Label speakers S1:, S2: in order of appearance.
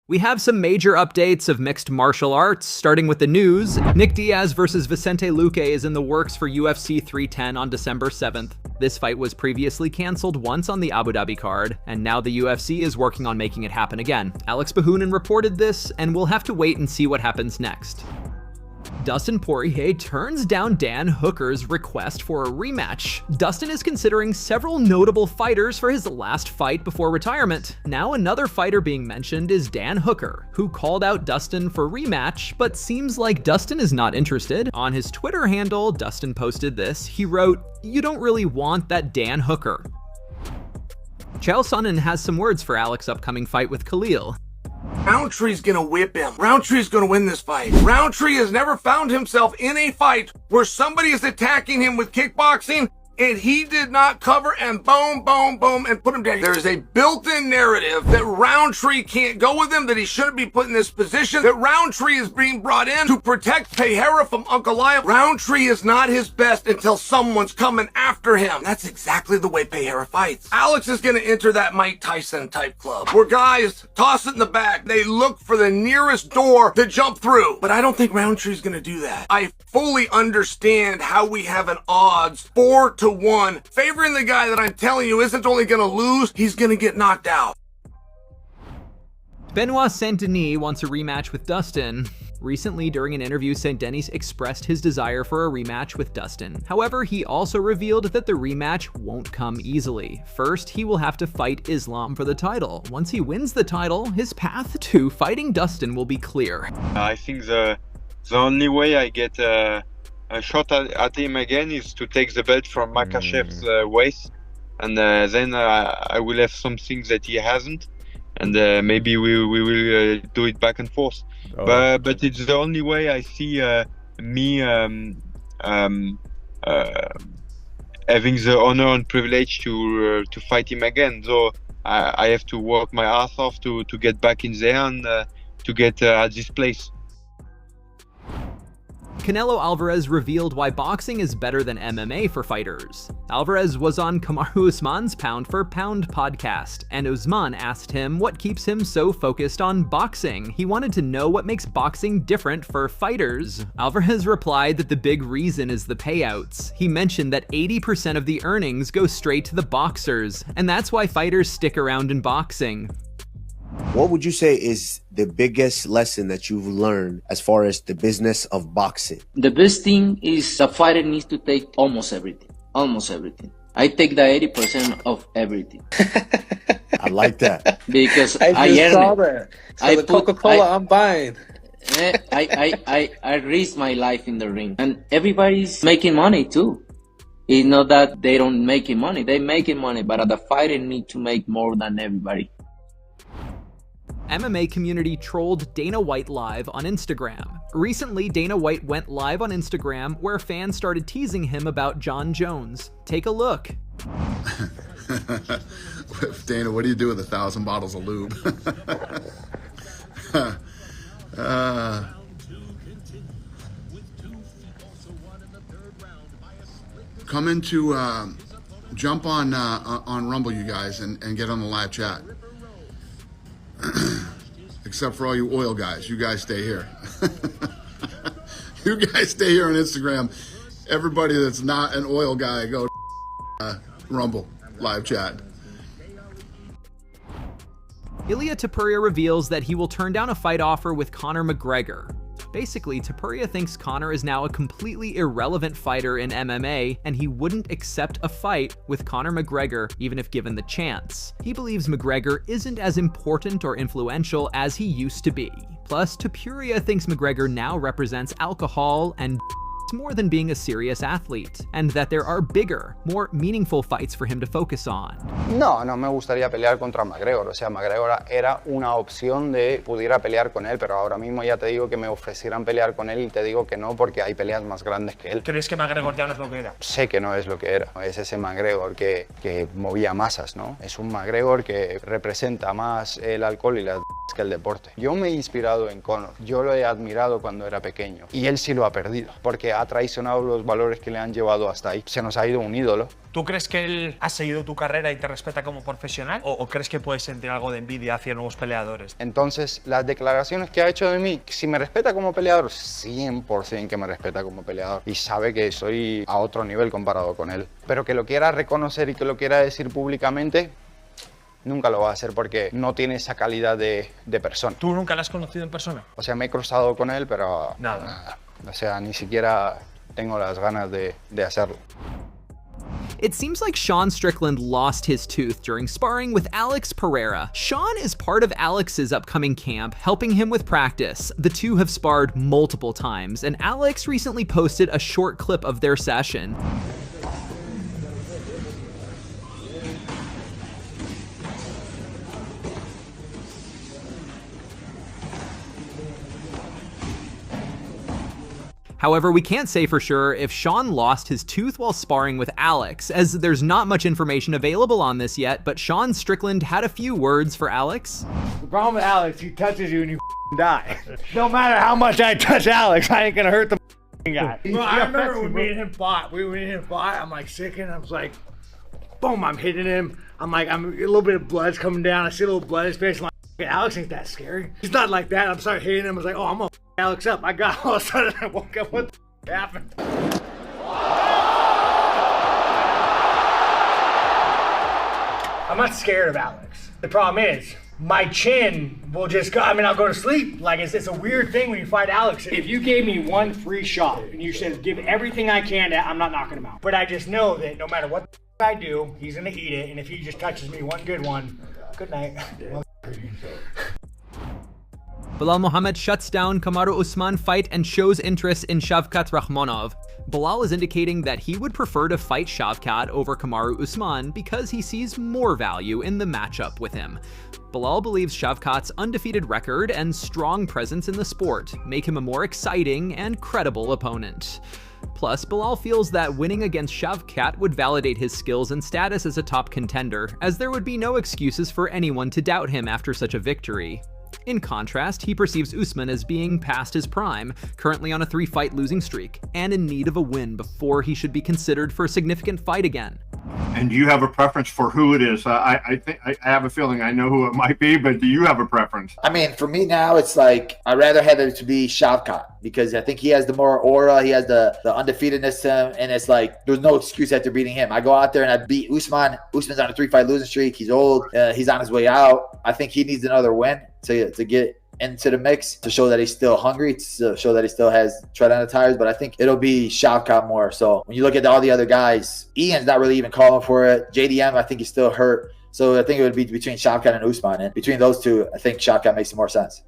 S1: We have some major updates of mixed martial arts, starting with the news. Nick Diaz versus Vicente Luque is in the works for UFC 310 on December 7th. This fight was previously cancelled once on the Abu Dhabi card, and now the UFC is working on making it happen again. Alex Pereira reported this, and we'll have to wait and see what happens next. Dustin Poirier turns down Dan Hooker's request for a rematch. Dustin is considering several notable fighters for his last fight before retirement. Now another fighter being mentioned is Dan Hooker, who called out Dustin for rematch, but seems like Dustin is not interested. On his Twitter handle, Dustin posted this. He wrote, "You don't really want that Dan Hooker." Chael Sonnen has some words for Alex's upcoming fight with Khalil.
S2: Rountree's gonna whip him. Rountree's gonna win this fight. Rountree has never found himself in a fight where somebody is attacking him with kickboxing and he did not cover and boom, boom, boom, and put him down. There is a built-in narrative that Rountree can't go with him, that he shouldn't be put in this position, that Rountree is being brought in to protect Pereira from Uncle Lion. Rountree is not his best until someone's coming after him. That's exactly the way Pereira fights. Alex is gonna enter that Mike Tyson type club, where guys toss it in the back. They look for the nearest door to jump through. But I don't think Rountree's gonna do that. I fully understand how we have an odds 4-1 favoring the guy that I'm telling you isn't only gonna lose, he's gonna get knocked out.
S1: Benoit Saint Denis wants a rematch with Dustin. Recently, during an interview, Saint Denis expressed his desire for a rematch with Dustin. However, he also revealed that the rematch won't come easily. First, he will have to fight Islam for the title. Once he wins the title, his path to fighting Dustin will be clear.
S3: I think the only way I get a shot at him again is to take the belt from Makhachev's waist, and then I will have some things that he hasn't, and maybe we will do it back and forth. Oh. But it's the only way I see me having the honor and privilege to fight him again. So I have to work my ass off to get back in there and to get at this place.
S1: Canelo Álvarez revealed why boxing is better than MMA for fighters. Álvarez was on Kamaru Usman's Pound for Pound podcast, and Usman asked him what keeps him so focused on boxing. He wanted to know what makes boxing different for fighters. Álvarez replied that the big reason is the payouts. He mentioned that 80% of the earnings go straight to the boxers, and that's why fighters stick around in boxing.
S4: What would you say is the biggest lesson that you've learned as far as the business of boxing?
S5: The best thing is a fighter needs to take almost everything. Almost everything. I take the 80% of everything.
S4: I like that.
S5: Because
S6: I just saw that. So the Coca-Cola I'm buying.
S5: I risk my life in the ring. And everybody's making money too. It's not that they don't making money. They're making money, but the fighter need to make more than everybody.
S1: MMA community trolled Dana White live on Instagram. Recently, Dana White went live on Instagram where fans started teasing him about Jon Jones. Take a look.
S7: Dana, what do you do with 1,000 bottles of lube? Come into, jump on Rumble, you guys, and get on the live chat. Except for all you oil guys. You guys stay here. You guys stay here on Instagram. Everybody that's not an oil guy, go Rumble, live chat.
S1: Ilia Topuria reveals that he will turn down a fight offer with Conor McGregor. Basically, Topuria thinks Conor is now a completely irrelevant fighter in MMA, and he wouldn't accept a fight with Conor McGregor even if given the chance. He believes McGregor isn't as important or influential as he used to be. Plus, Topuria thinks McGregor now represents alcohol and more than being a serious athlete, and that there are bigger, more meaningful fights for him to focus on.
S8: No me gustaría pelear contra McGregor, o sea, McGregor era una opción de pudiera pelear con él, pero ahora mismo ya te digo que me ofrecieran pelear con él y te digo que no porque hay peleas más grandes que él.
S9: ¿Crees que McGregor ya no es lo que era?
S8: Sé que no es lo que era, es ese McGregor que movía masas, ¿no? Es un McGregor que representa más el alcohol y las que el deporte. Yo me he inspirado en Conor, yo lo he admirado cuando era pequeño y él sí lo ha perdido porque ha traicionado los valores que le han llevado hasta ahí. Se nos ha ido un ídolo.
S9: ¿Tú crees que él ha seguido tu carrera y te respeta como profesional? ¿O crees que puedes sentir algo de envidia hacia nuevos peleadores?
S8: Entonces, las declaraciones que ha hecho de mí, si me respeta como peleador, 100% que me respeta como peleador y sabe que soy a otro nivel comparado con él. Pero que lo quiera reconocer y que lo quiera decir públicamente, nunca lo va a hacer porque no tiene esa calidad de persona.
S9: ¿Tú nunca lo has conocido en persona?
S8: O sea, me he cruzado con él, pero
S9: nada.
S8: O sea, ni siquiera tengo las ganas de hacerlo.
S1: It seems like Sean Strickland lost his tooth during sparring with Alex Pereira. Sean is part of Alex's upcoming camp, helping him with practice. The two have sparred multiple times, and Alex recently posted a short clip of their session. However, we can't say for sure if Sean lost his tooth while sparring with Alex, as there's not much information available on this yet, but Sean Strickland had a few words for Alex.
S10: The problem with Alex, he touches you and you die. No matter how much I touch Alex, I ain't gonna hurt the guy. Well, I remember when me and him fought. I'm like sick and I was like, boom, I'm hitting him. I'm a little bit of blood's coming down. I see a little blood in his face. I'm like, Alex ain't that scary. He's not like that. I'm starting hitting him. I was like, oh, I'm gonna Alex up. I got all of a sudden I woke up. What the happened? I'm not scared of Alex. The problem is my chin will just go. I mean, I'll go to sleep. Like it's a weird thing when you fight Alex. If you gave me one free shot and you said give everything I can, I'm not knocking him out. But I just know that no matter what I do, he's gonna eat it. And if he just touches me one good one, good night.
S1: Belal Muhammad shuts down Kamaru Usman fight and shows interest in Shavkat Rakhmonov. Belal is indicating that he would prefer to fight Shavkat over Kamaru Usman because he sees more value in the matchup with him. Belal believes Shavkat's undefeated record and strong presence in the sport make him a more exciting and credible opponent. Plus, Belal feels that winning against Shavkat would validate his skills and status as a top contender, as there would be no excuses for anyone to doubt him after such a victory. In contrast, he perceives Usman as being past his prime, currently on a 3-fight losing streak, and in need of a win before he should be considered for a significant fight again.
S11: And do you have a preference for who it is? I think I have a feeling I know who it might be, but do you have a preference?
S12: I mean, for me now, it's like I'd rather have it to be Shavkat because I think he has the more aura, he has the undefeatedness to him, and it's like there's no excuse after beating him. I go out there and I beat Usman. Usman's on a 3-fight losing streak. He's old. He's on his way out. I think he needs another win to get into the mix, to show that he's still hungry, to show that he still has tread on the tires. But I think it'll be Shavkat more. So when you look at all the other guys, Ian's not really even calling for it. JDM, I think he's still hurt. So I think it would be between Shavkat and Usman. And between those two, I think Shavkat makes more sense.